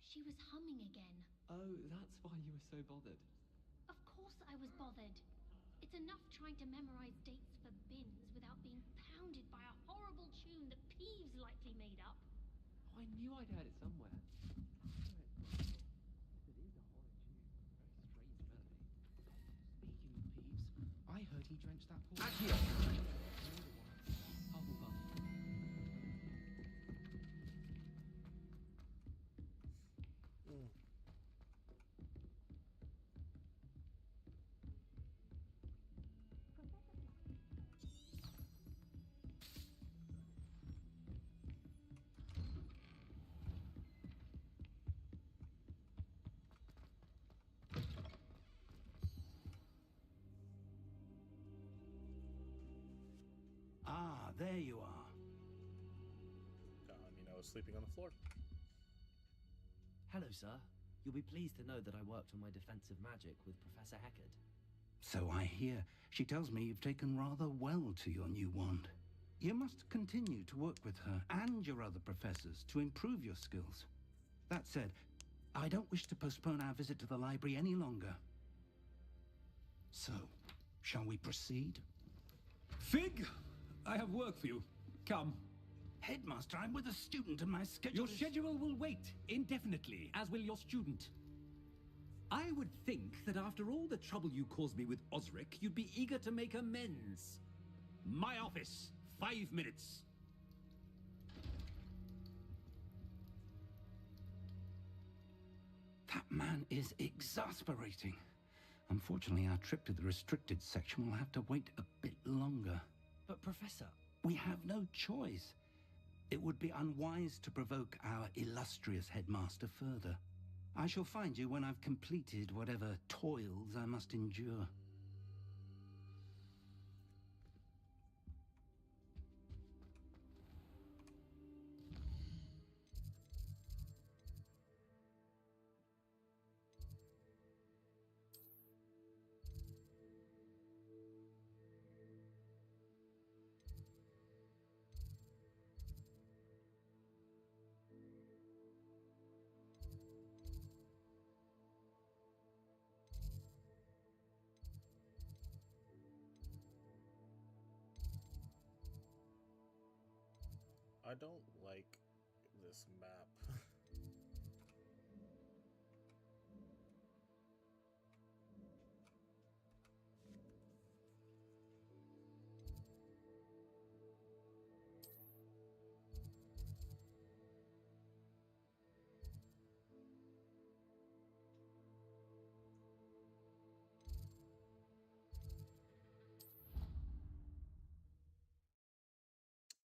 She was humming again. Oh, that's why you were so bothered. Of course I was bothered. It's enough trying to memorize dates for bins without being pounded by a horrible tune that Peeves likely made up. Oh, I knew I'd heard it somewhere. It is a horror tune. Very strange melody. Speaking of Peeves, I heard he drenched that poor... Accio! Hufflepuff. Ah, there you are. I was sleeping on the floor. Hello, sir. You'll be pleased to know that I worked on my defensive magic with Professor Heckard. So I hear. She tells me you've taken rather well to your new wand. You must continue to work with her and your other professors to improve your skills. That said, I don't wish to postpone our visit to the library any longer. So, shall we proceed? Fig! I have work for you. Come. Headmaster, I'm with a student and my schedule Your schedule will wait indefinitely, as will your student. I would think that after all the trouble you caused me with Osric, you'd be eager to make amends. My office, 5 minutes. That man is exasperating. Unfortunately, our trip to the restricted section will have to wait a bit longer. But, Professor... We have no choice. It would be unwise to provoke our illustrious headmaster further. I shall find you when I've completed whatever toils I must endure. I don't like this map.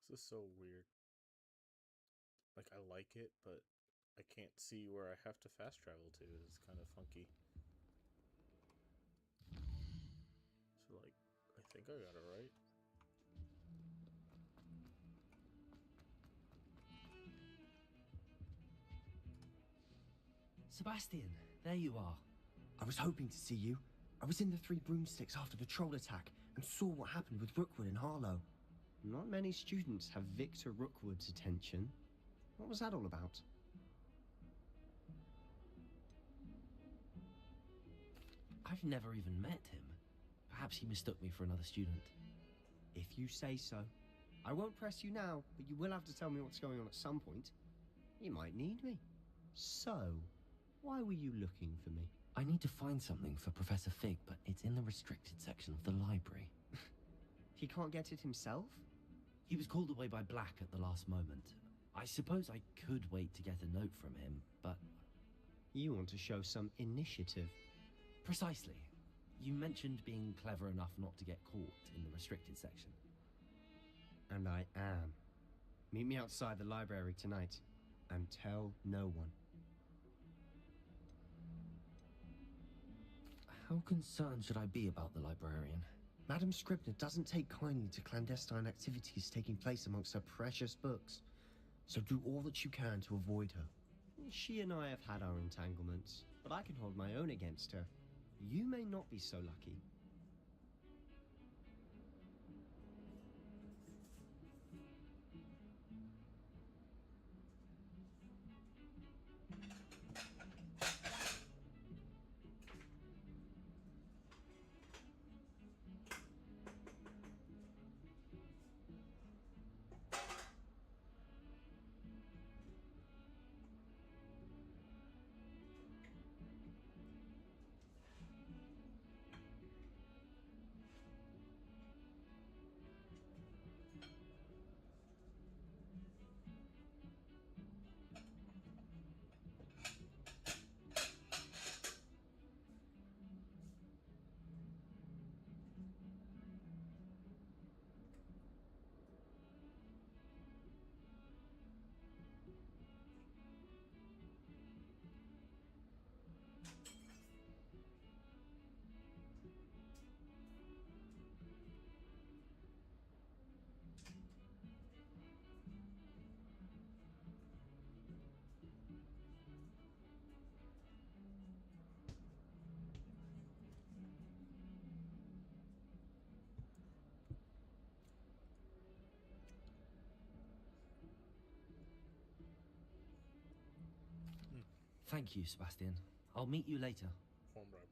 This is so weird. Like, I like it, but I can't see where I have to fast travel to. It's kind of funky. So, like, I think I got it right. Sebastian, there you are. I was hoping to see you. I was in the Three Broomsticks after the troll attack and saw what happened with Rookwood and Harlow. Not many students have Victor Rookwood's attention. What was that all about? I've never even met him. Perhaps he mistook me for another student. If you say so. I won't press you now, but you will have to tell me what's going on at some point. You might need me. So, why were you looking for me? I need to find something for Professor Fig, but it's in the restricted section of the library. He can't get it himself? He was called away by Black at the last moment. I suppose I could wait to get a note from him, but... You want to show some initiative. Precisely. You mentioned being clever enough not to get caught in the restricted section. And I am. Meet me outside the library tonight, and tell no one. How concerned should I be about the librarian? Madam Scribner doesn't take kindly to clandestine activities taking place amongst her precious books. So do all that you can to avoid her. She and I have had our entanglements, but I can hold my own against her. You may not be so lucky. Thank you, Sebastian. I'll meet you later. Hornbribe.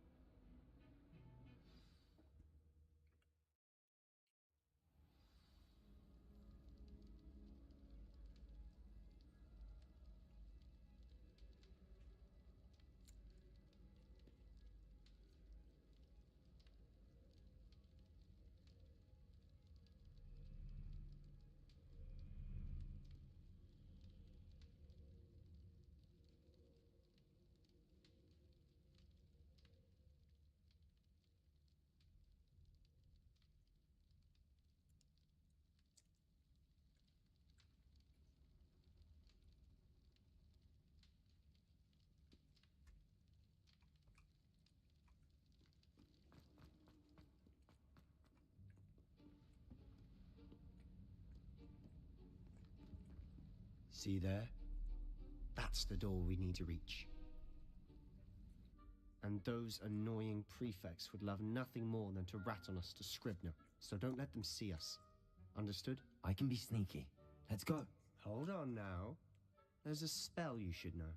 See there? That's the door we need to reach. And those annoying prefects would love nothing more than to rat on us to Scribner, so don't let them see us. Understood? I can be sneaky. Let's go. Hold on now. There's a spell you should know.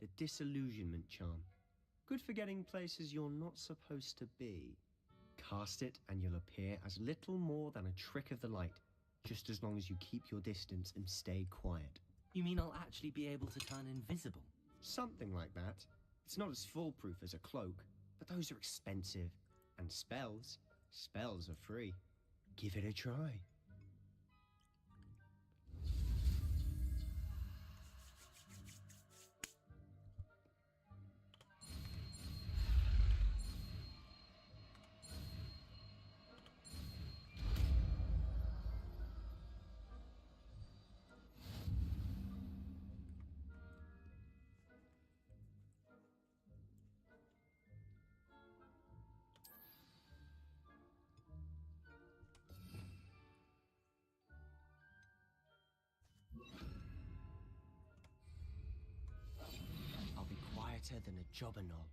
The Disillusionment Charm. Good for getting places you're not supposed to be. Cast it and you'll appear as little more than a trick of the light, just as long as you keep your distance and stay quiet. You mean I'll actually be able to turn invisible? Something like that. It's not as foolproof as a cloak, but those are expensive. And spells are free. Give it a try. I'll be quieter than a jobberknoll.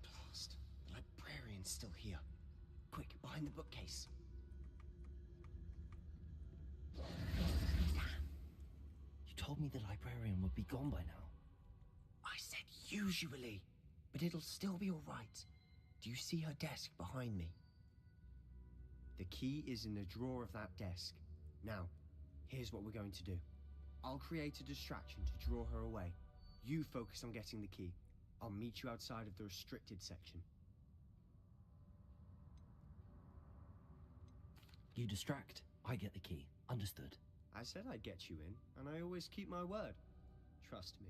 Blast. The librarian's still here. Quick, behind the bookcase. You told me the librarian would be gone by now. I said usually, but it'll still be all right. Do you see her desk behind me? The key is in the drawer of that desk. Now, here's what we're going to do. I'll create a distraction to draw her away. You focus on getting the key. I'll meet you outside of the restricted section. You distract, I get the key. Understood. I said I'd get you in, and I always keep my word. Trust me.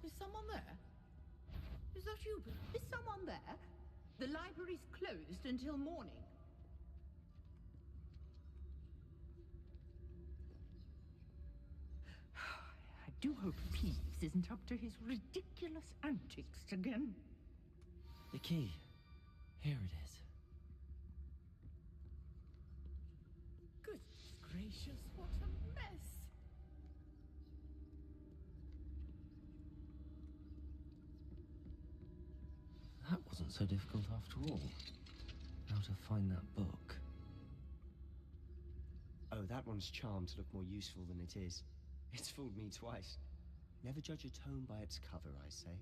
Is someone there? Is that you? Is someone there? The library's closed until morning. I do hope Peeves isn't up to his ridiculous antics again. The key. Here it is. Goodness gracious, what a mess! That wasn't so difficult after all. How to find that book. Oh, that one's charmed to look more useful than it is. It's fooled me twice. Never judge a tome by its cover, I say.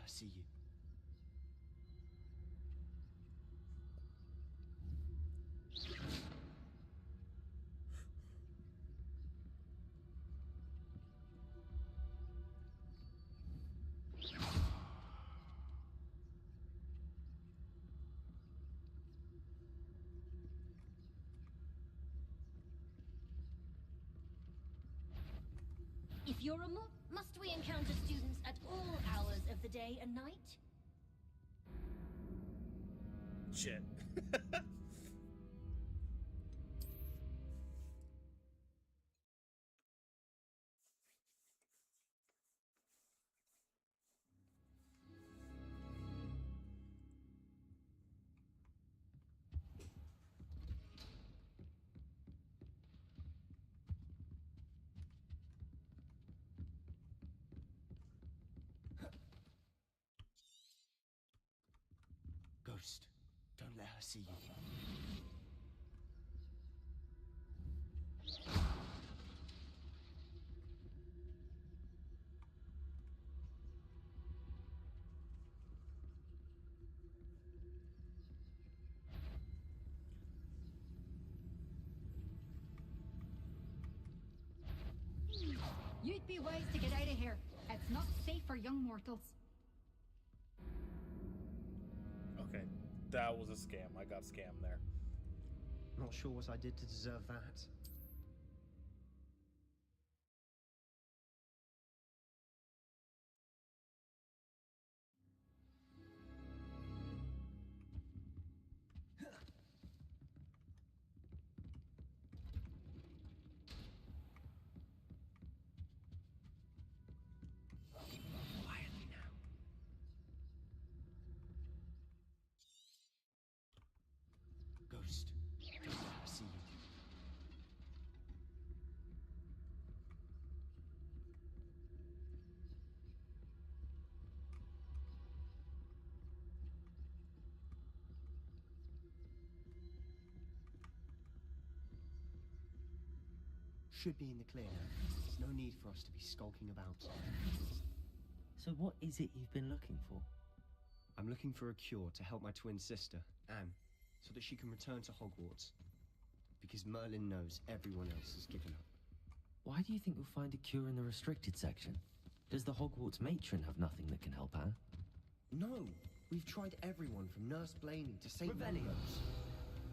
her see you. If you're a must we encounter students at all hours of the day and night? Shit. Ghost, don't let her see you. You'd be wise to get out of here. It's not safe for young mortals. Okay, that was a scam. I got scammed there. Not sure what I did to deserve that. Quietly now. Ghost, don't let her see you. Should be in the clear now. There's no need for us to be skulking about. So what is it you've been looking for? I'm looking for a cure to help my twin sister, Anne, so that she can return to Hogwarts. Because Merlin knows everyone else has given up. Why do you think you'll find a cure in the restricted section? Does the Hogwarts matron have nothing that can help Anne? No! We've tried everyone from Nurse Blaney to St. Revelio. Melrose.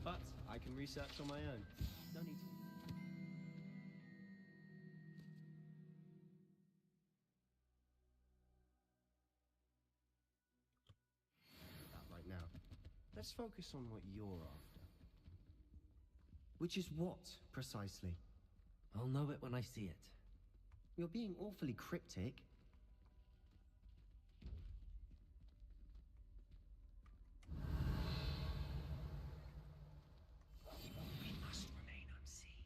But I can research on my own. No need to... That right now. Let's focus on what you're after. Which is what, precisely? I'll know it when I see it. You're being awfully cryptic. We must remain unseen.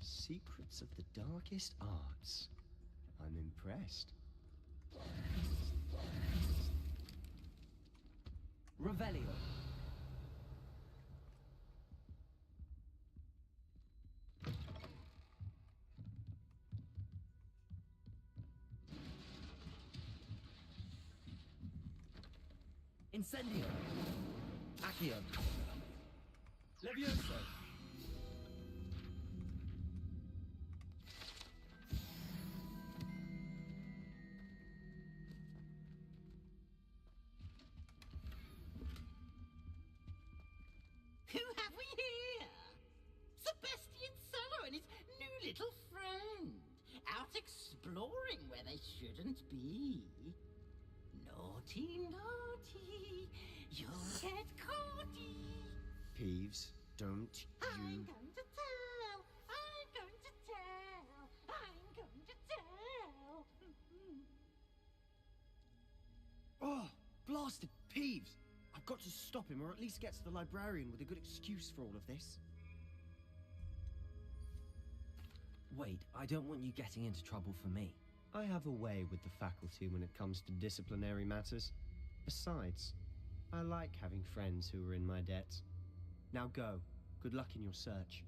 Secrets of the darkest arts. I'm impressed. Revelio. Incendio. Accio. Levioso. Who have we here? Sebastian Sallow and his new little friend. Out exploring where they shouldn't be. Naughty, naughty. You'll get caughty. Peeves, don't I'm you... going to tell. I'm going to tell. I'm going to tell. Oh, blasted Peeves! I've got to stop him, or at least get to the librarian with a good excuse for all of this. Wait, I don't want you getting into trouble for me. I have a way with the faculty when it comes to disciplinary matters. Besides, I like having friends who are in my debt. Now go. Good luck in your search.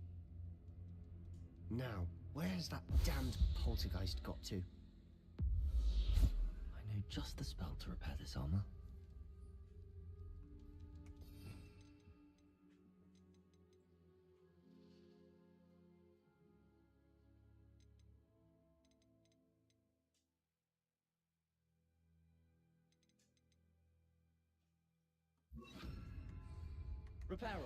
Now, where's that damned poltergeist got to? I know just the spell to repair this armor. Reparo.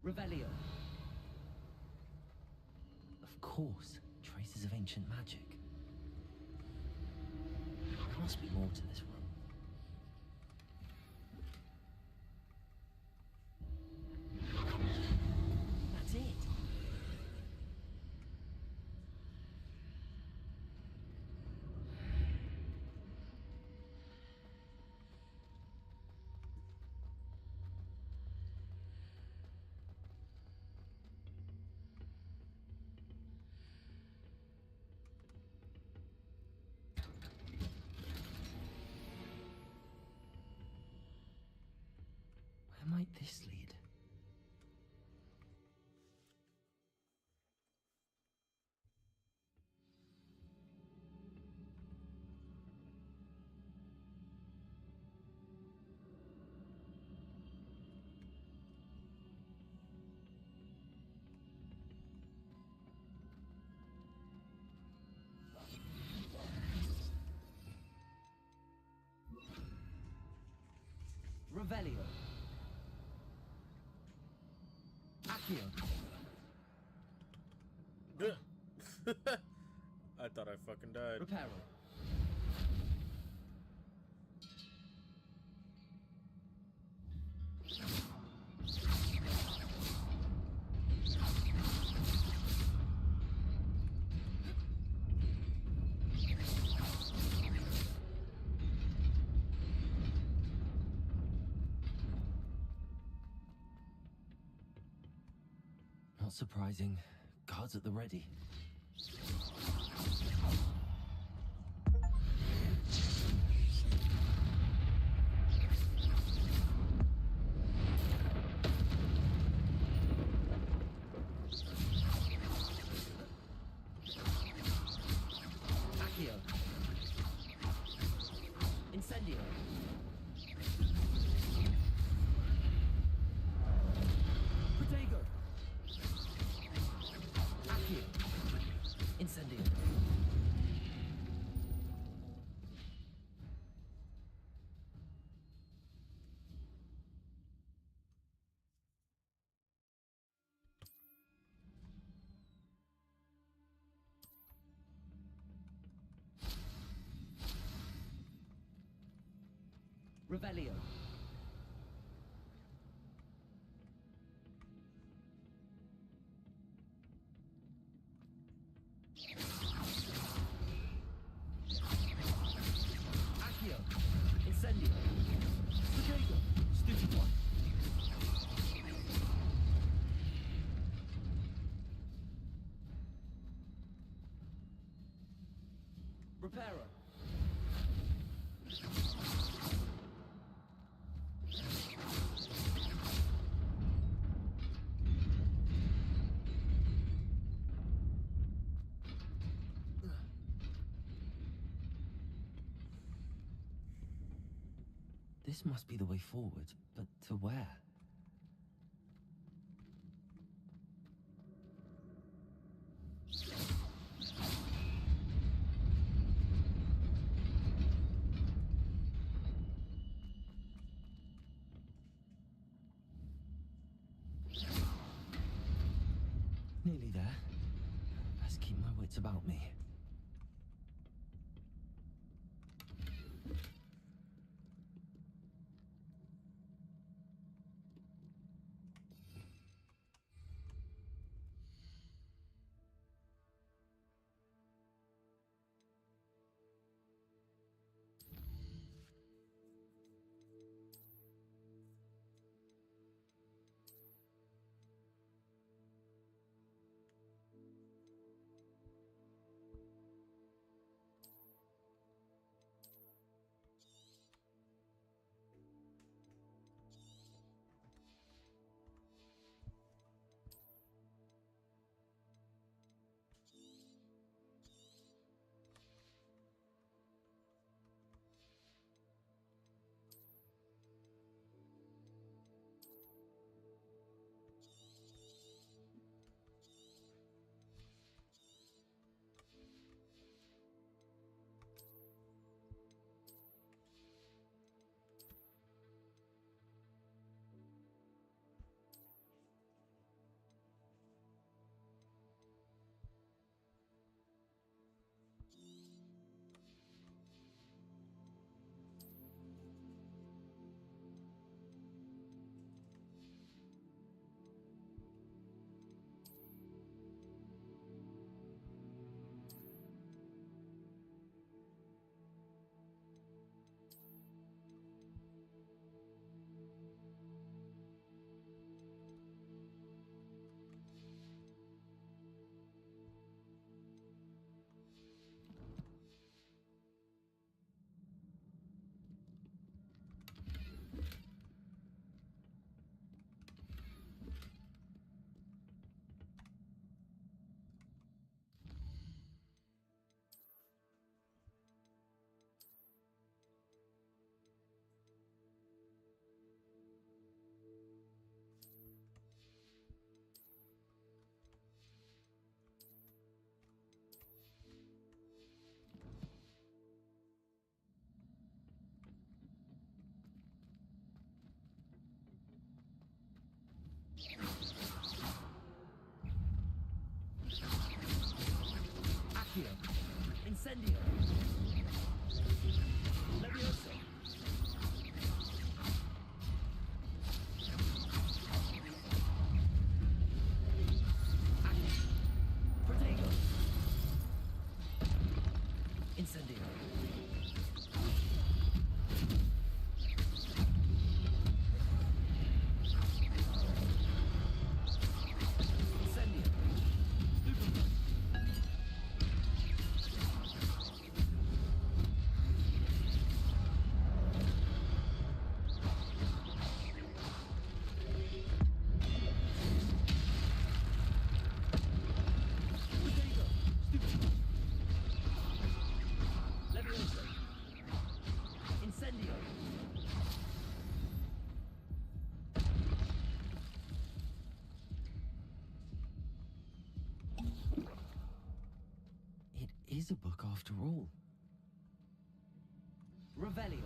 Revelio. Of course, traces of ancient magic. There must be more to this room. That's it. Where might this lead? Revelio. Accio. I thought I fucking died. Reparo. Not surprising. Guards at the ready. Accio. Incendio. Protego. Accio. Incendio. Revelio. Accio. Incendio. Protego. Stupid one. Reparo. This must be the way forward, but to where? Nearly there. Best keep my wits about me. Accio. Incendio. Levioso. Protego. Incendio. Incendio. Stupefy. Protego. Stupefy. Levioso. Incendio. It is a book after all. Revelio.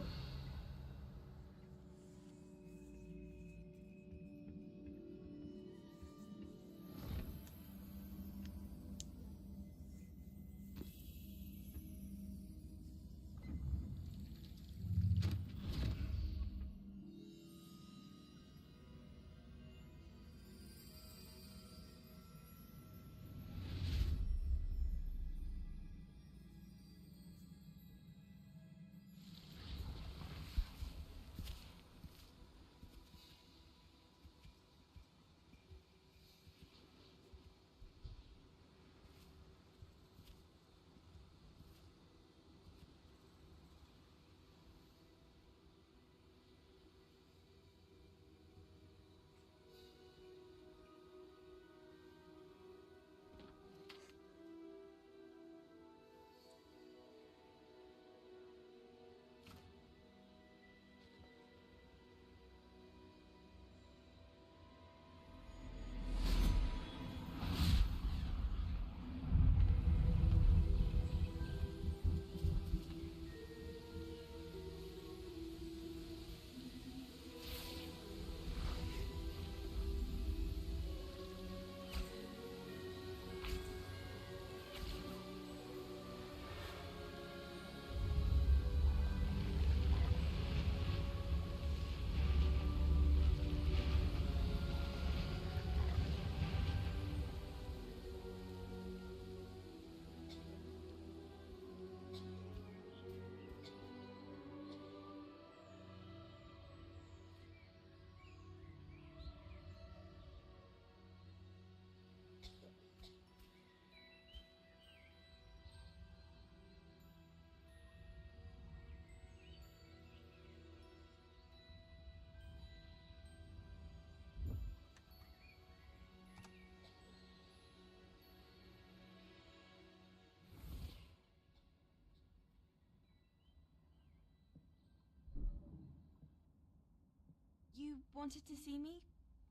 You wanted to see me?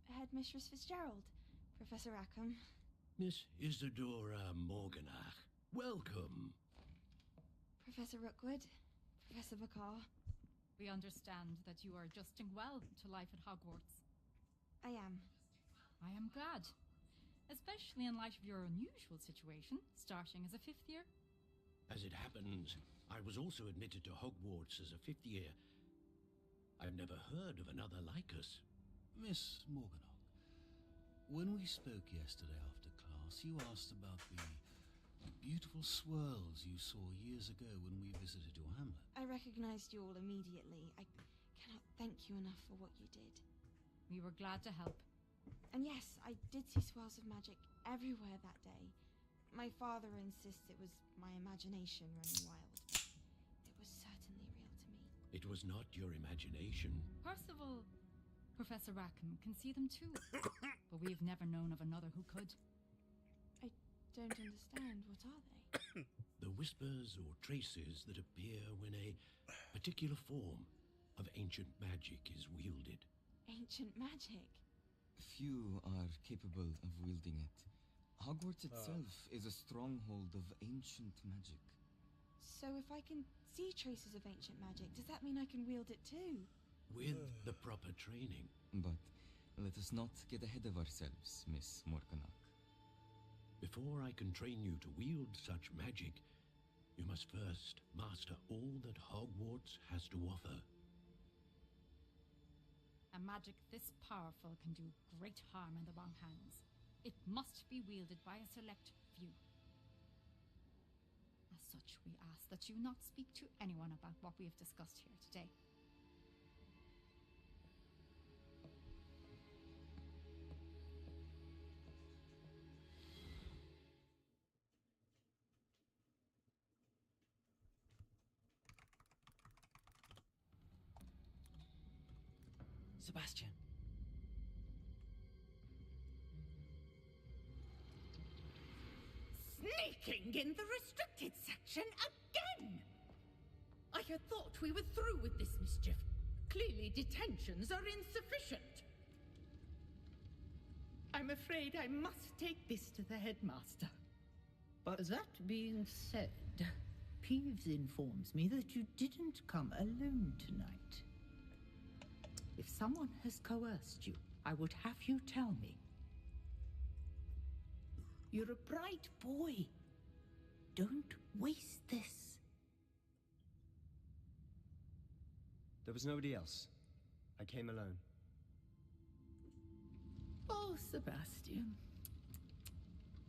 Headmistress Fitzgerald, Professor Rackham. Miss Isadora Morganach, welcome. Professor Rookwood, Professor Bakar. We understand that you are adjusting well to life at Hogwarts. I am. I am glad. Especially in light of your unusual situation, starting as a 5th year. As it happens, I was also admitted to Hogwarts as a 5th year. I've never heard of another like us. Miss Morganach, when we spoke yesterday after class, you asked about the beautiful swirls you saw years ago when we visited your hamlet. I recognized you all immediately. I cannot thank you enough for what you did. We were glad to help. And yes, I did see swirls of magic everywhere that day. My father insists it was my imagination running wild. It was certainly real to me. It was not your imagination. Percival, Professor Rackham can see them too. But we've never known of another who could. I don't understand. What are they? The whispers or traces that appear when a particular form of ancient magic is wielded. Ancient magic? Few are capable of wielding it. Hogwarts itself is a stronghold of ancient magic. So if I can see traces of ancient magic, does that mean I can wield it too? With the proper training. But let us us not get ahead of ourselves, Miss Morganach. Before I can train you to wield such magic, you must first master all that Hogwarts has to offer. A magic this powerful can do great harm in the wrong hands. It must be wielded by a select few. As such, we ask that you not speak to anyone about what we have discussed here today. Sebastian. Sneaking in the restricted section again! I had thought we were through with this mischief. Clearly detentions are insufficient. I'm afraid I must take this to the headmaster. But that being said, Peeves informs me that you didn't come alone tonight. If someone has coerced you, I would have you tell me. You're a bright boy. Don't waste this. There was nobody else. I came alone. Oh, Sebastian.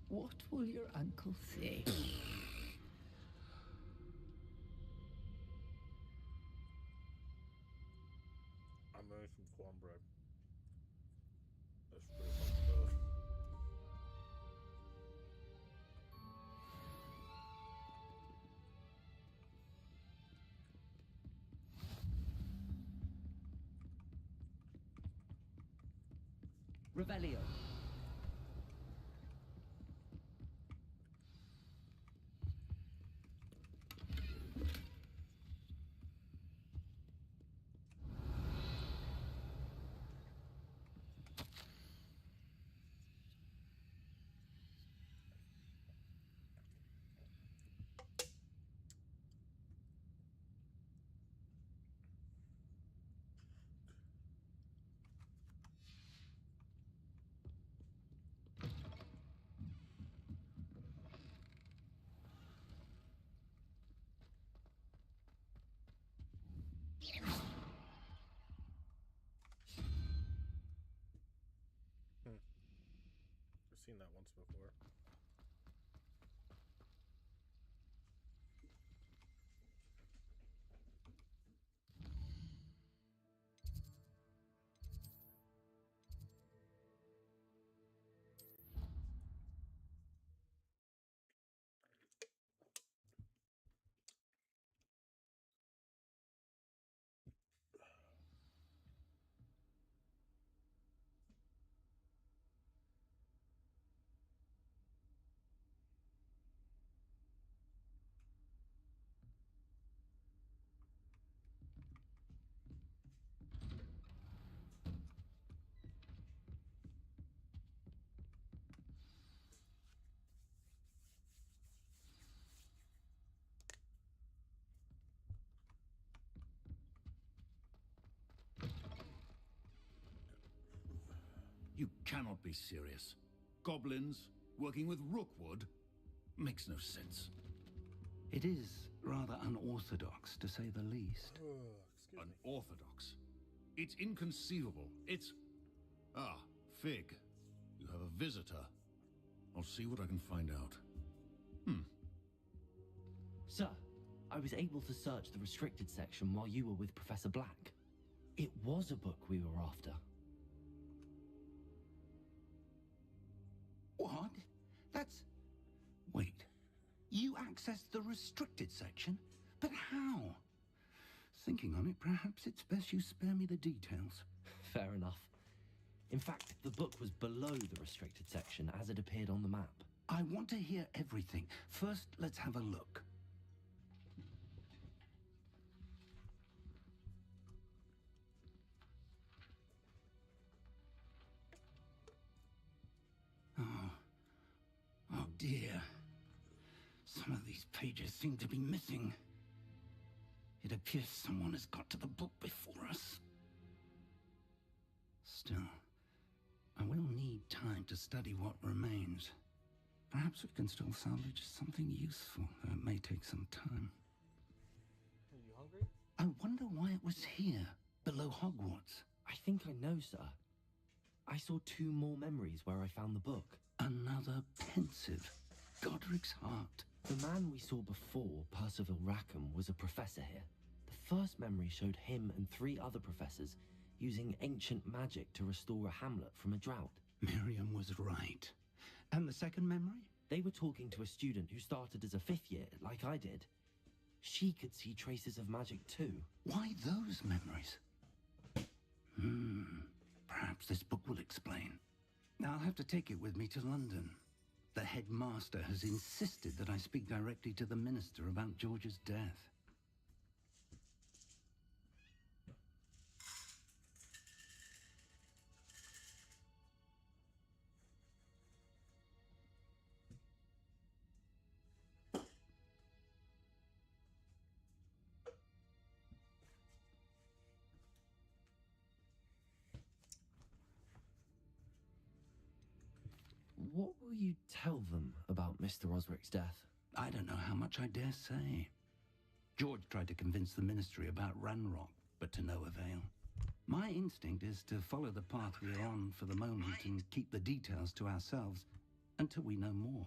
What will your uncle say? I'm having some cornbread. That's pretty fucking good. Revelio. I've seen that once before. You cannot be serious. Goblins working with Rookwood makes no sense. It is rather unorthodox, to say the least. Unorthodox? It's inconceivable. It's... Ah, Fig. You have a visitor. I'll see what I can find out. Sir, I was able to search the restricted section while you were with Professor Black. It was a book we were after. What? That's... Wait. You accessed the restricted section? But how? Thinking on it, perhaps it's best you spare me the details. Fair enough. In fact, the book was below the restricted section as it appeared on the map. I want to hear everything. First, let's have a look. Oh dear. Some of these pages seem to be missing. It appears someone has got to the book before us. Still, time to study what remains. Perhaps we can still salvage something useful, though it may take some time. Are you hungry? I wonder why it was here, below Hogwarts. I think I know, sir. I saw 2 more memories where I found the book. Another pensive. Godric's heart. The man we saw before, Percival Rackham, was a professor here. The first memory showed him and 3 other professors using ancient magic to restore a hamlet from a drought. Miriam was right. And the second memory? They were talking to a student who started as a 5th year, like I did. She could see traces of magic too. Why those memories? Perhaps this book will explain. I'll have to take it with me to London. The headmaster has insisted that I speak directly to the minister about George's death. What will you tell them about Mr. Osric's death? I don't know how much I dare say. George tried to convince the ministry about Ranrock, but to no avail. My instinct is to follow the path we're on for the moment and keep the details to ourselves until we know more.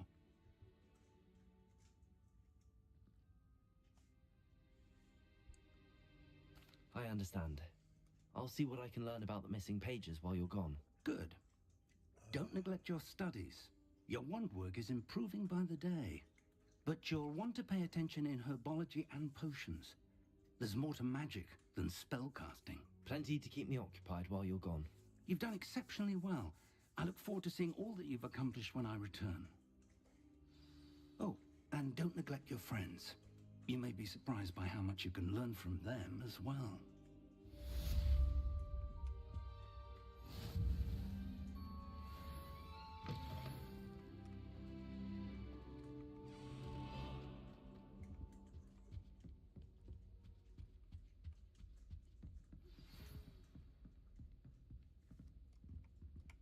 I understand. I'll see what I can learn about the missing pages while you're gone. Good. Don't neglect your studies. Your wand work is improving by the day. But you'll want to pay attention in herbology and potions. There's more to magic than spellcasting. Plenty to keep me occupied while you're gone. You've done exceptionally well. I look forward to seeing all that you've accomplished when I return. Oh, and don't neglect your friends. You may be surprised by how much you can learn from them as well.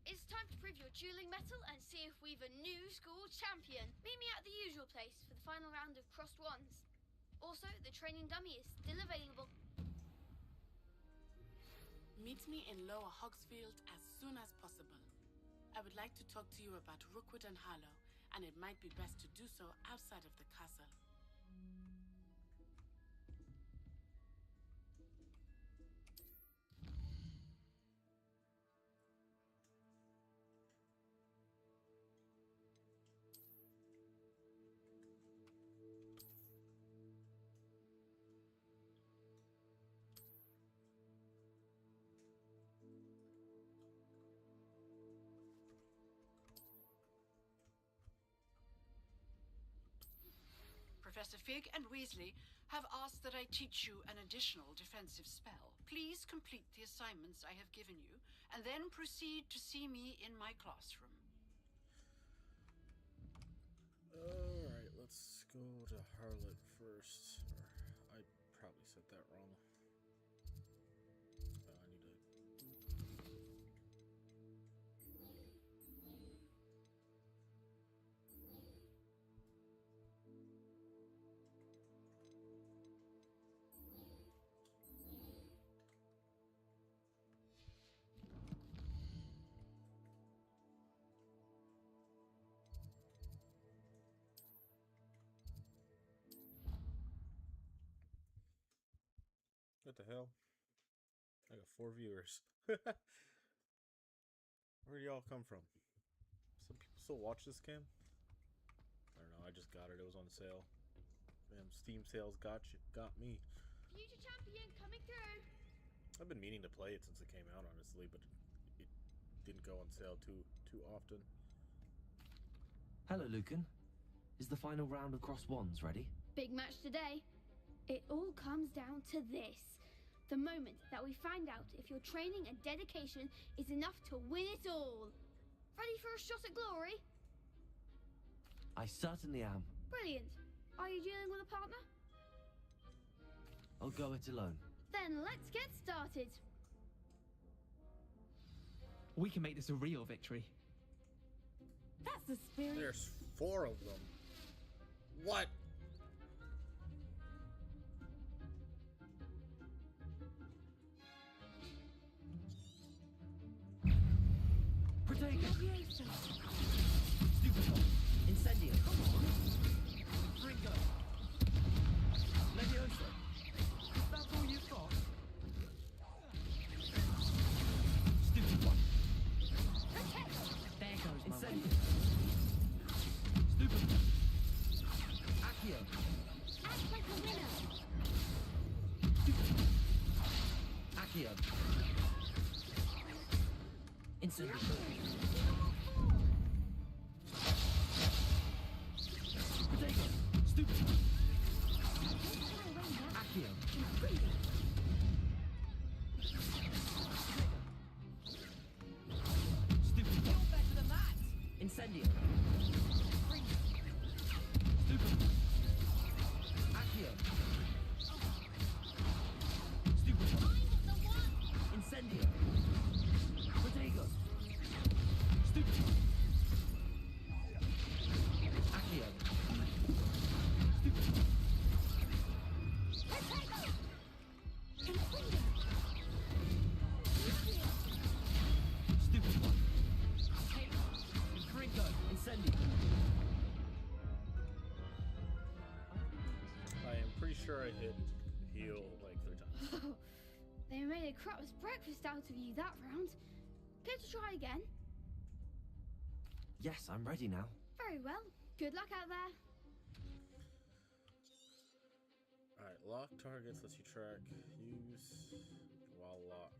It's time to prove your dueling mettle and see if we've a new school champion. Meet me at the usual place for the final round of crossed wands. Also, the training dummy is still available. Meet me in Lower Hogsfield as soon as possible. I would like to talk to you about Rookwood and Harlow, and it might be best to do so outside of the castle. Professor Fig and Weasley have asked that I teach you an additional defensive spell. Please complete the assignments I have given you, and then proceed to see me in my classroom. Alright, let's go to Harlot first. Or I probably said that wrong. I need to... What the hell? I got 4 viewers. Where do y'all come from? Some people still watch this game? I don't know, I just got it. It was on sale. Damn, Steam sales got me. Future champion coming through. I've been meaning to play it since it came out, honestly, but it didn't go on sale too often. Hello, Lucan. Is the final round of crossed wands ready? Big match today. It all comes down to this. The moment that we find out if your training and dedication is enough to win it all. Ready for a shot at glory? I certainly am. Brilliant. Are you dealing with a partner? I'll go it alone. Then let's get started. We can make this a real victory. That's the spirit. There's 4 of them. What? Protego! Incendio! Fringo! Levioso! That's all you've got? Stupid one! There goes my Incendio! Stupid one! Accio! Act like a winner. Accio! Incendio! Protego! Stupid one! Accio! Stupid one! better than that. Incendio! Stupid! Accio! Stupid one! Incendio! Protego! Stupid one! Accio! Stupid one! Stupid one! Fringo! Incendio! I am pretty sure I hit heal like 3 times. They made a crap's breakfast out of you that round. Care to try again? Yes, I'm ready now. Very well. Good luck out there. Alright, lock targets lets you track use while locked.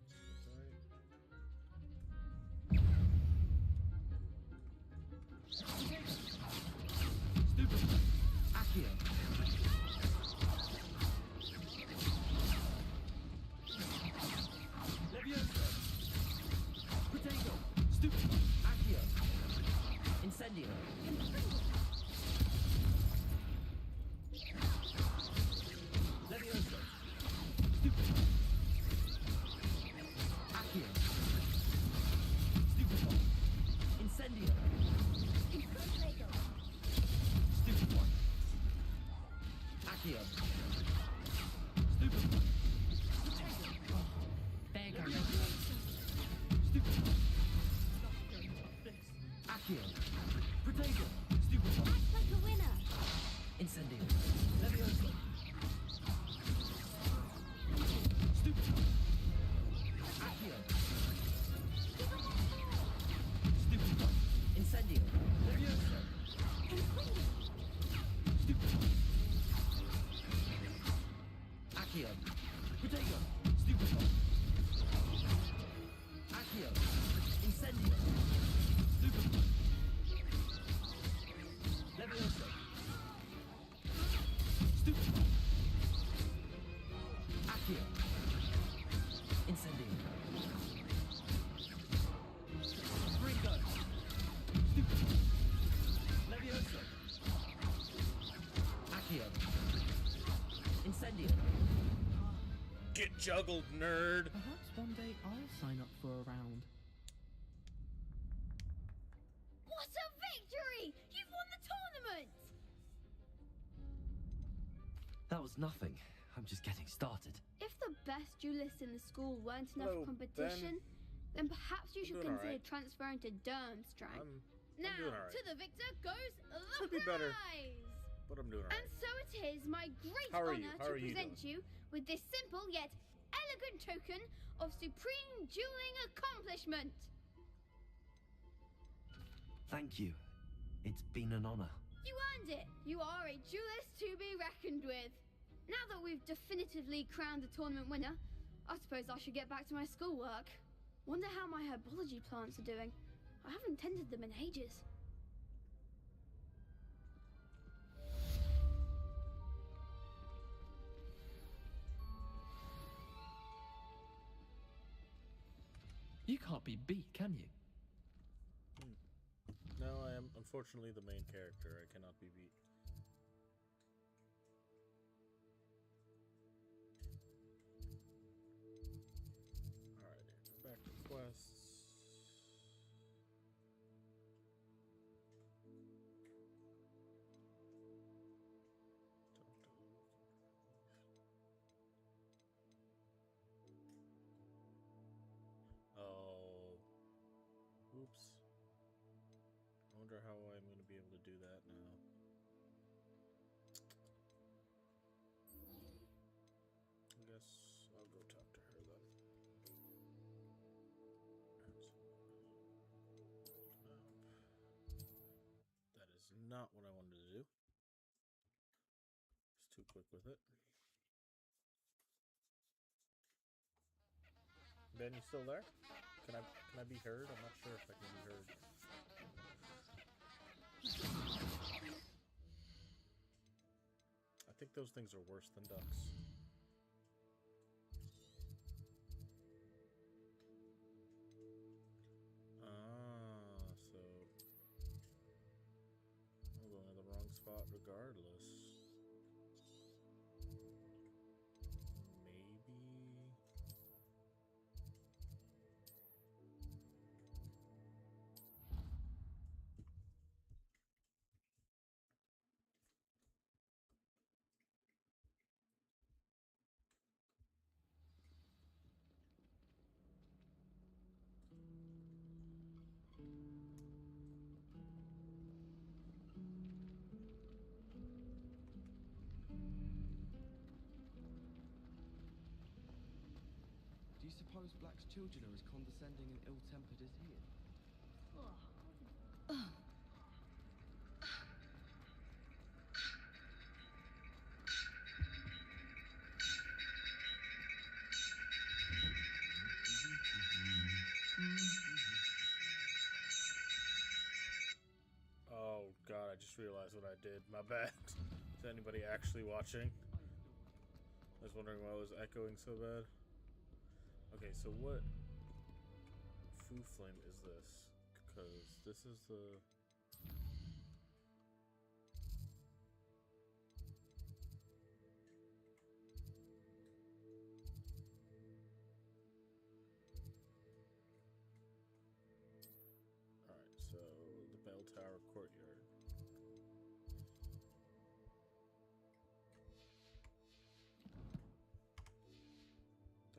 Stupid! Accio! Levioso! Protego! Stupid! Accio! Incendio! Levioso! Stupid! Accio! Stupid one! Incendio! Stupid one! Accio! Stupid one! There goes. Stupid one! Accio! Protego! Stupid one! Act like a winner. Incendio! Levioso! Stupid one! Accio! Stupid one! Incendio! Levioso! Stupid one! Accio! Protego! Stupid one! Accio! Incendio! Stupid one! Levioso! Stupid one! Accio! Incendio! Fringo! Stupid one! Levioso! Accio! Incendio! Get juggled, nerd! Perhaps one day I'll sign up for a round. What a victory! You've won the tournament! That was nothing. I'm just getting started. If the best duelists in the school weren't enough Hello, competition, then perhaps you should doing consider alright. transferring to Durmstrang. I'm Now, doing alright. to the victor goes the Could be better. prize! But I'm doing And alright. so it is my great How are you? honor How to are you present you with this simple yet elegant token of supreme dueling accomplishment. Thank you. It's been an honor. You earned it. You are a duelist to be reckoned with. Now that we've definitively crowned the tournament winner, I suppose I should get back to my schoolwork. Wonder how my herbology plants are doing. I haven't tended them in ages. You can't be beat, can you? No, I am unfortunately the main character. I cannot be beat. Alright, go back to quests. Oops. I wonder how I'm going to be able to do that now. I guess I'll go talk to her then. That is not what I wanted to do. Just too quick with it. Ben, you still there? Can I be heard? I'm not sure if I can be heard. I think those things are worse than ducks. So I'm going to the wrong spot regardless. Do you suppose Black's children are as condescending and ill-tempered as he is? Oh god, I just realized what I did. My bad. Is anybody actually watching? I was wondering why it was echoing so bad. Okay, so what Foo Flame is this? Because this is the... Alright, so the Bell Tower Courtyard.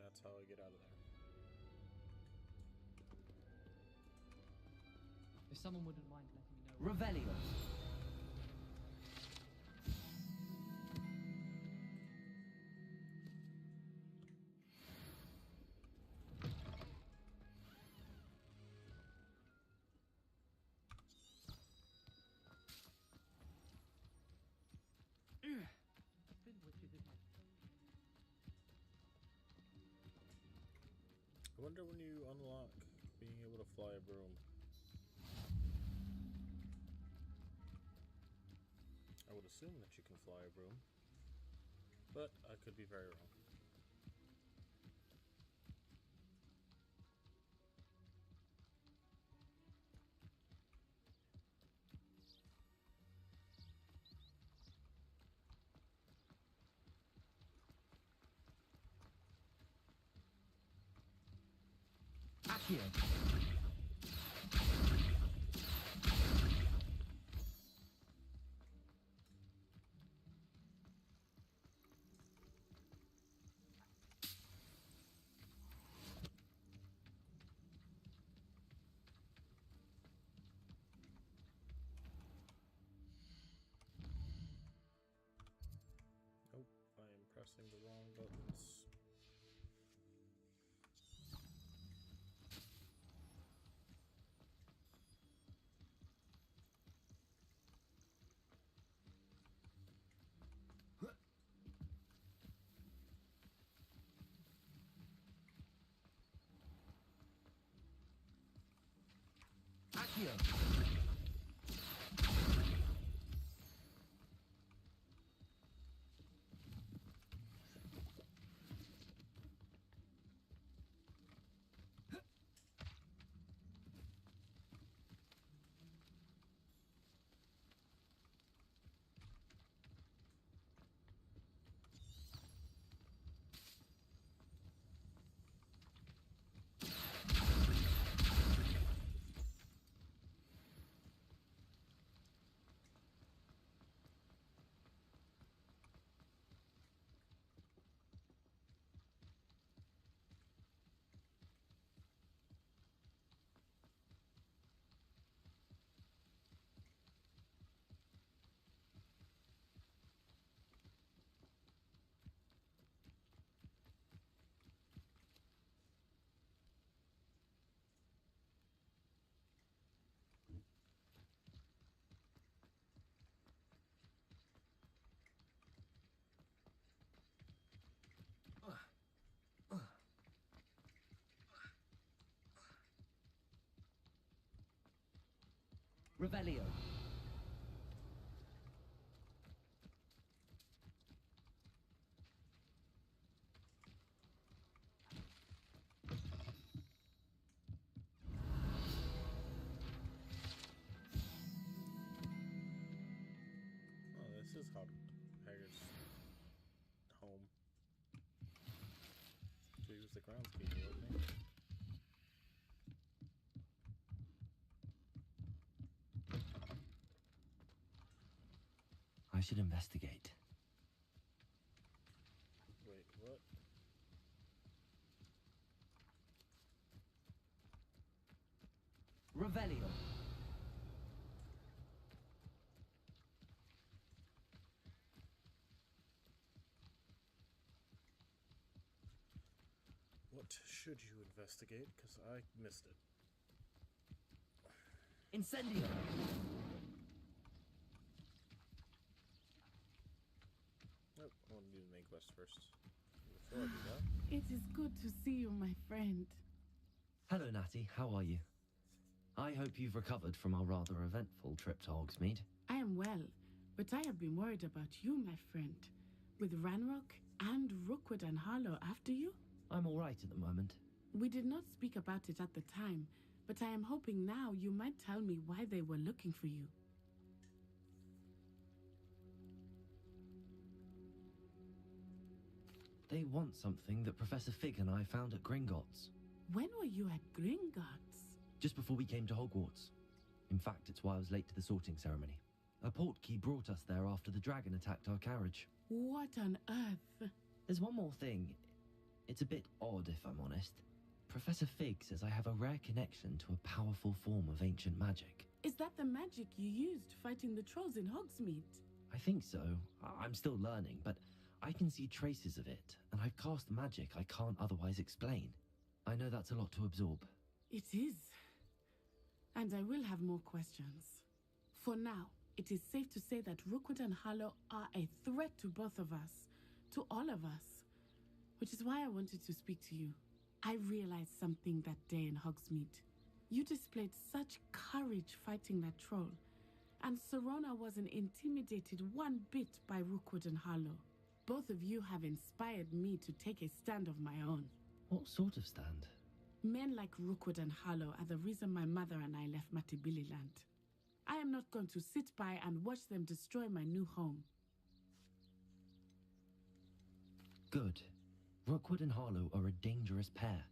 That's how I get out of there. If someone wouldn't mind letting me know. Revelio. I wonder when you unlock being able to fly a broom. I would assume that you can fly a broom, but I could be very wrong. Accio. Nope, I am pressing the wrong buttons. Accio. Revelio. Oh, this is Haggard's home. So he was the groundskeeper, wasn't he? I should investigate. Wait, what? Revelio. What should you investigate? Because I missed it. Incendio. Nope, I want to do the main quest first. Before I do that. It is good to see you, my friend. Hello, Natty. How are you? I hope you've recovered from our rather eventful trip to Hogsmeade. I am well, but I have been worried about you, my friend. With Ranrock and Rookwood and Harlow after you? I'm all right at the moment. We did not speak about it at the time, but I am hoping now you might tell me why they were looking for you. They want something that Professor Fig and I found at Gringotts. When were you at Gringotts? Just before we came to Hogwarts. In fact, it's why I was late to the sorting ceremony. A portkey brought us there after the dragon attacked our carriage. What on earth? There's one more thing. It's a bit odd, if I'm honest. Professor Fig says I have a rare connection to a powerful form of ancient magic. Is that the magic you used fighting the trolls in Hogsmeade? I think so. I'm still learning, but I can see traces of it, and I've cast magic I can't otherwise explain. I know that's a lot to absorb. It is. And I will have more questions. For now, it is safe to say that Rookwood and Harlow are a threat to both of us, to all of us. Which is why I wanted to speak to you. I realized something that day in Hogsmeade. You displayed such courage fighting that troll, and Sirona wasn't intimidated one bit by Rookwood and Harlow. Both of you have inspired me to take a stand of my own. What sort of stand? Men like Rookwood and Harlow are the reason my mother and I left Matabeleland. I am not going to sit by and watch them destroy my new home. Good. Rookwood and Harlow are a dangerous pair.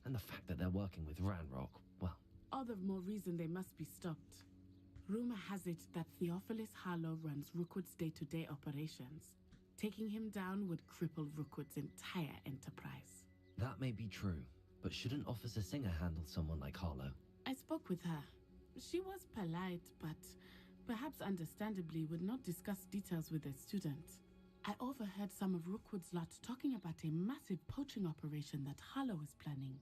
And the fact that they're working with Ranrock, well... All the more reason they must be stopped. Rumor has it that Theophilus Harlow runs Rookwood's day-to-day operations. Taking him down would cripple Rookwood's entire enterprise. That may be true, but shouldn't Officer Singer handle someone like Harlow? I spoke with her. She was polite, but perhaps understandably would not discuss details with a student. I overheard some of Rookwood's lot talking about a massive poaching operation that Harlow is planning.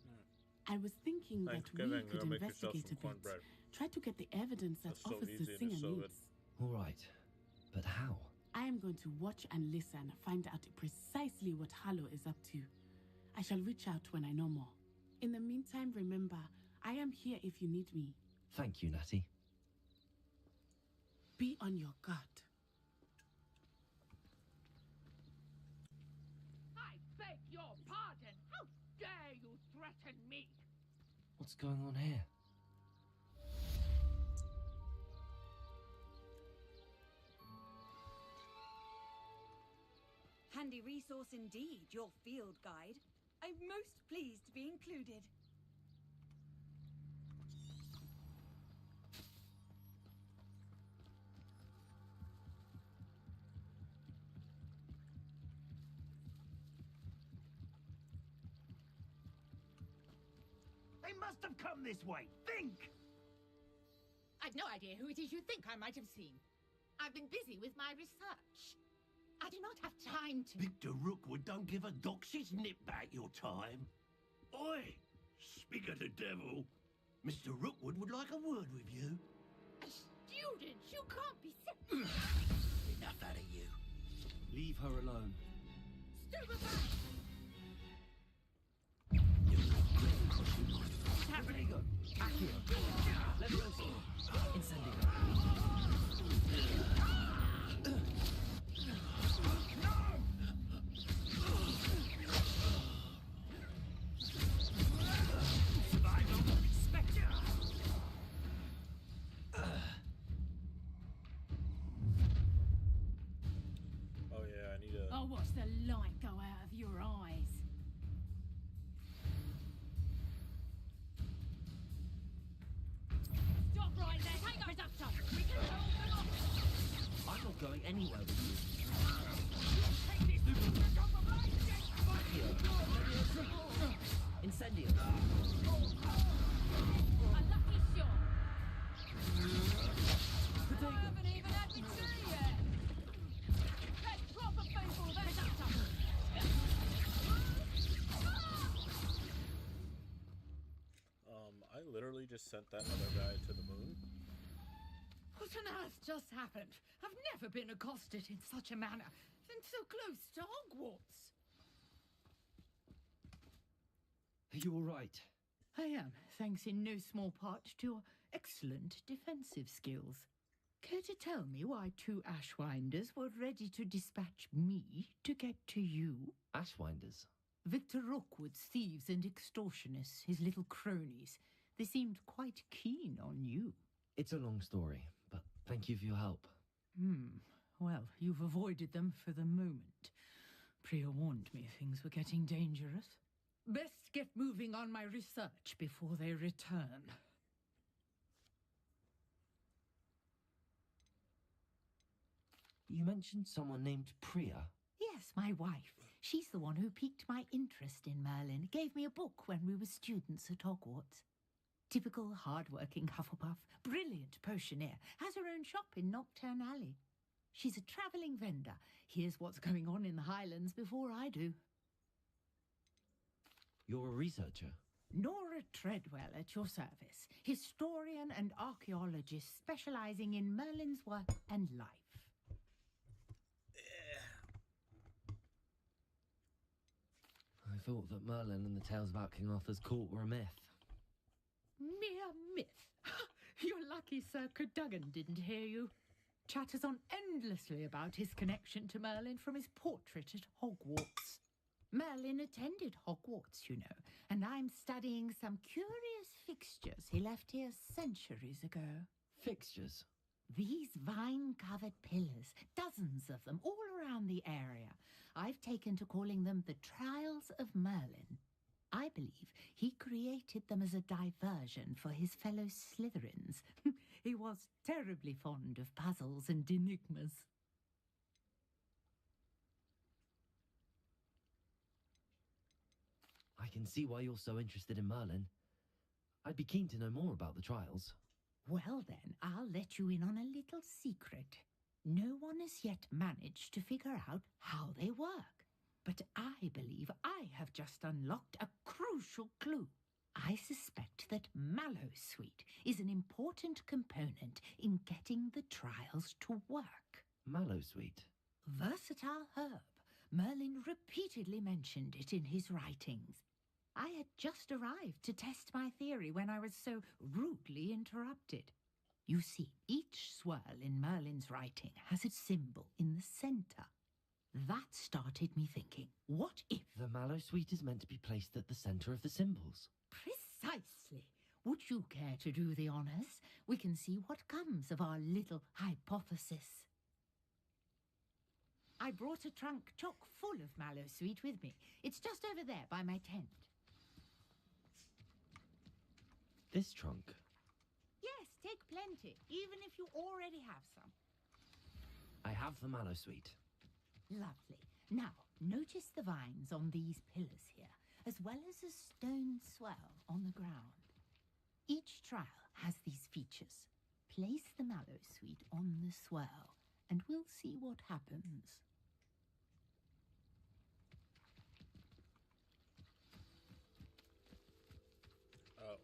I was thinking that we could investigate a bit. Try to get the evidence that Officer Singer needs. All right, but how? I am going to watch and listen, find out precisely what Harlow is up to. I shall reach out when I know more. In the meantime, remember, I am here if you need me. Thank you, Natty. Be on your guard. I beg your pardon. How dare you threaten me? What's going on here? Handy resource indeed, your field guide. I'm most pleased to be included. They must have come this way. Think! I've no idea who it is you think I might have seen. I've been busy with my research. I do not have time to... Victor Rookwood don't give a doxy's nip back your time. Oi! Speak of the devil. Mr. Rookwood would like a word with you. A student? You can't be... Enough out of you. Leave her alone. Stupefy! Rodrigo, Accio, Levioso, Incendio. going anywhere with you. Incendio. A lucky shot. I haven't even had me turn yet. Let's drop a faithful then. I literally just sent that other guy to the moon. What on earth just happened? I've never been accosted in such a manner, and so close to Hogwarts. Are you all right? I am, thanks in no small part to your excellent defensive skills. Care to tell me why 2 Ashwinders were ready to dispatch me to get to you? Ashwinders? Victor Rookwood's thieves and extortionists, his little cronies. They seemed quite keen on you. It's a long story, but thank you for your help. Well, you've avoided them for the moment. Priya warned me things were getting dangerous. Best get moving on my research before they return. You mentioned someone named Priya. Yes, my wife. She's the one who piqued my interest in Merlin, gave me a book when we were students at Hogwarts. Typical hard-working Hufflepuff, brilliant potioneer, has her own shop in Knockturn Alley. She's a travelling vendor, hears what's going on in the Highlands before I do. You're a researcher? Nora Treadwell at your service, historian and archaeologist specialising in Merlin's work and life. I thought that Merlin and the tales about King Arthur's court were a myth. Mere myth. You're lucky Sir Cadogan didn't hear you. Chatters on endlessly about his connection to Merlin from his portrait at Hogwarts. Merlin attended Hogwarts, you know, and I'm studying some curious fixtures he left here centuries ago. Fixtures? These vine-covered pillars, dozens of them, all around the area. I've taken to calling them the Trials of Merlin. I believe he created them as a diversion for his fellow Slytherins. He was terribly fond of puzzles and enigmas. I can see why you're so interested in Merlin. I'd be keen to know more about the trials. Well then, I'll let you in on a little secret. No one has yet managed to figure out how they work. But I believe I have just unlocked a crucial clue. I suspect that Mallowsweet is an important component in getting the trials to work. Mallowsweet? Versatile herb. Merlin repeatedly mentioned it in his writings. I had just arrived to test my theory when I was so rudely interrupted. You see, each swirl in Merlin's writing has a symbol in the centre. That started me thinking, what if... The Mallowsweet is meant to be placed at the centre of the symbols. Precisely. Would you care to do the honours? We can see what comes of our little hypothesis. I brought a trunk chock full of Mallowsweet with me. It's just over there by my tent. This trunk? Yes, take plenty, even if you already have some. I have the Mallowsweet. Lovely. Now, notice the vines on these pillars here, as well as a stone swell on the ground. Each trial has these features. Place the Mallowsweet on the swell, and we'll see what happens. Oh.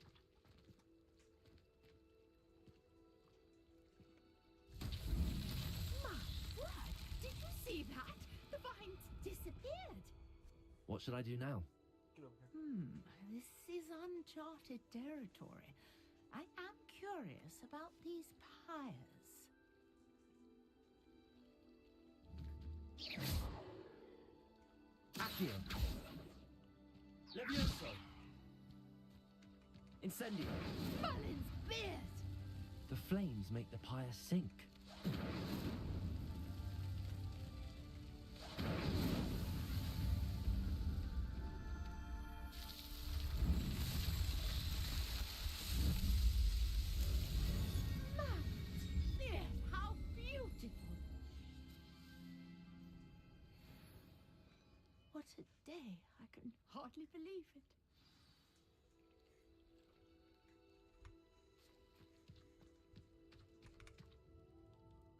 My word! Did you see that? The vines disappeared. What should I do now? This is uncharted territory. I am curious about these pyres. Accio! Levioso! Incendio! Merlin's beard! The flames make the pyre sink. Merlin's beard! How beautiful! a day. I can hardly believe it.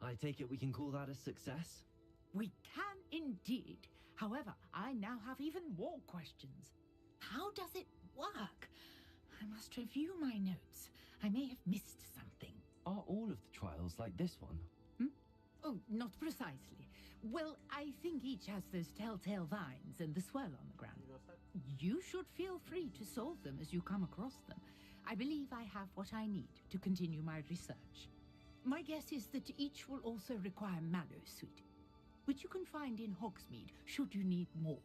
I take it we can call that a success? We can indeed. However, I now have even more questions. How does it work? I must review my notes. I may have missed something. Are all of the trials like this one? Oh, not precisely. Well, I think each has those telltale vines and the swirl on the ground. You should feel free to solve them as you come across them. I believe I have what I need to continue my research. My guess is that each will also require Mallowsweet, which you can find in Hogsmeade should you need more.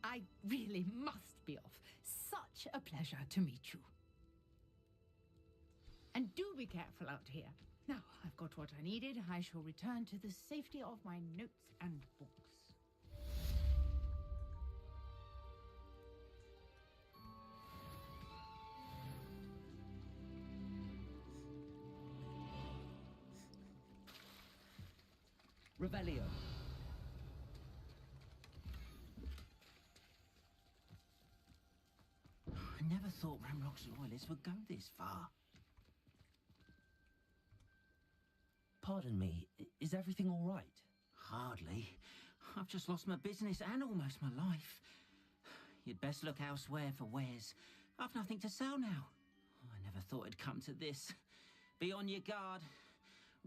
I really must be off. Such a pleasure to meet you. And do be careful out here. Now, I've got what I needed. I shall return to the safety of my notes and books. Revelio. I never thought Ranrock's loyalists would go this far. Pardon me, is everything all right? Hardly. I've just lost my business and almost my life. You'd best look elsewhere for wares. I've nothing to sell now. I never thought it'd come to this. Be on your guard.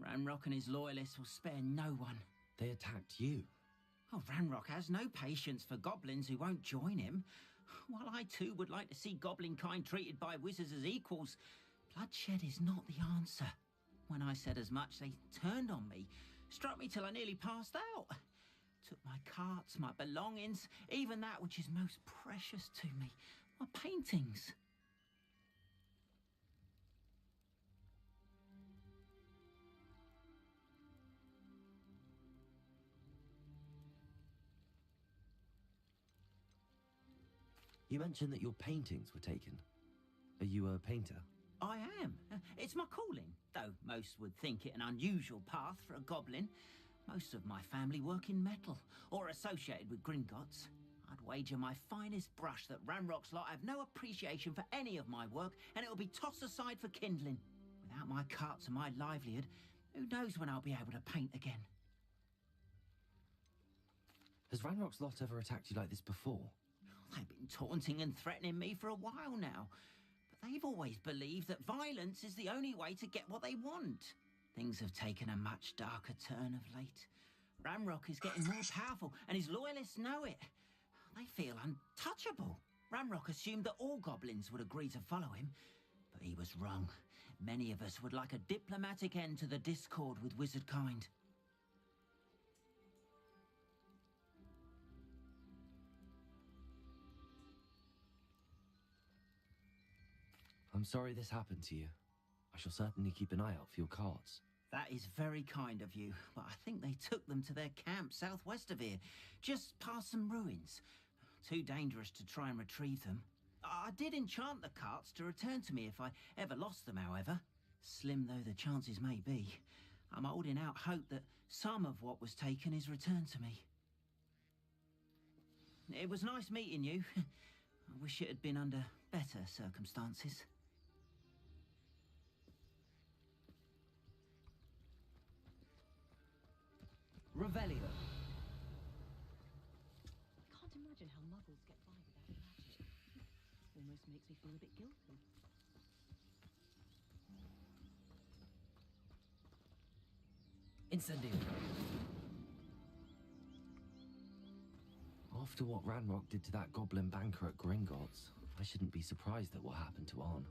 Ranrock and his loyalists will spare no one. They attacked you? Oh, Ranrock has no patience for goblins who won't join him. While I too would like to see goblin kind treated by wizards as equals, bloodshed is not the answer. When I said as much, they turned on me, struck me till I nearly passed out. Took my carts, my belongings, even that which is most precious to me, my paintings. You mentioned that your paintings were taken. Are you a painter? I am. It's my calling, though most would think it an unusual path for a goblin. Most of my family work in metal, or associated with Gringotts. I'd wager my finest brush that Ranrock's lot have no appreciation for any of my work, and it'll be tossed aside for kindling. Without my carts and my livelihood, who knows when I'll be able to paint again. Has Ranrock's lot ever attacked you like this before? They've been taunting and threatening me for a while now. But they've always believed that violence is the only way to get what they want. Things have taken a much darker turn of late. Ranrock is getting more powerful, and his loyalists know it. They feel untouchable. Ranrock assumed that all goblins would agree to follow him, but he was wrong. Many of us would like a diplomatic end to the discord with wizard kind. I'm sorry this happened to you. I shall certainly keep an eye out for your carts. That is very kind of you, but I think they took them to their camp southwest of here, just past some ruins. Too dangerous to try and retrieve them. I did enchant the carts to return to me if I ever lost them, however. Slim though the chances may be, I'm holding out hope that some of what was taken is returned to me. It was nice meeting you. I wish it had been under better circumstances. Revelio. I can't imagine how muggles get by without magic. Almost makes me feel a bit guilty. Incendio. After what Ranrock did to that goblin banker at Gringotts, I shouldn't be surprised at what happened to Arn.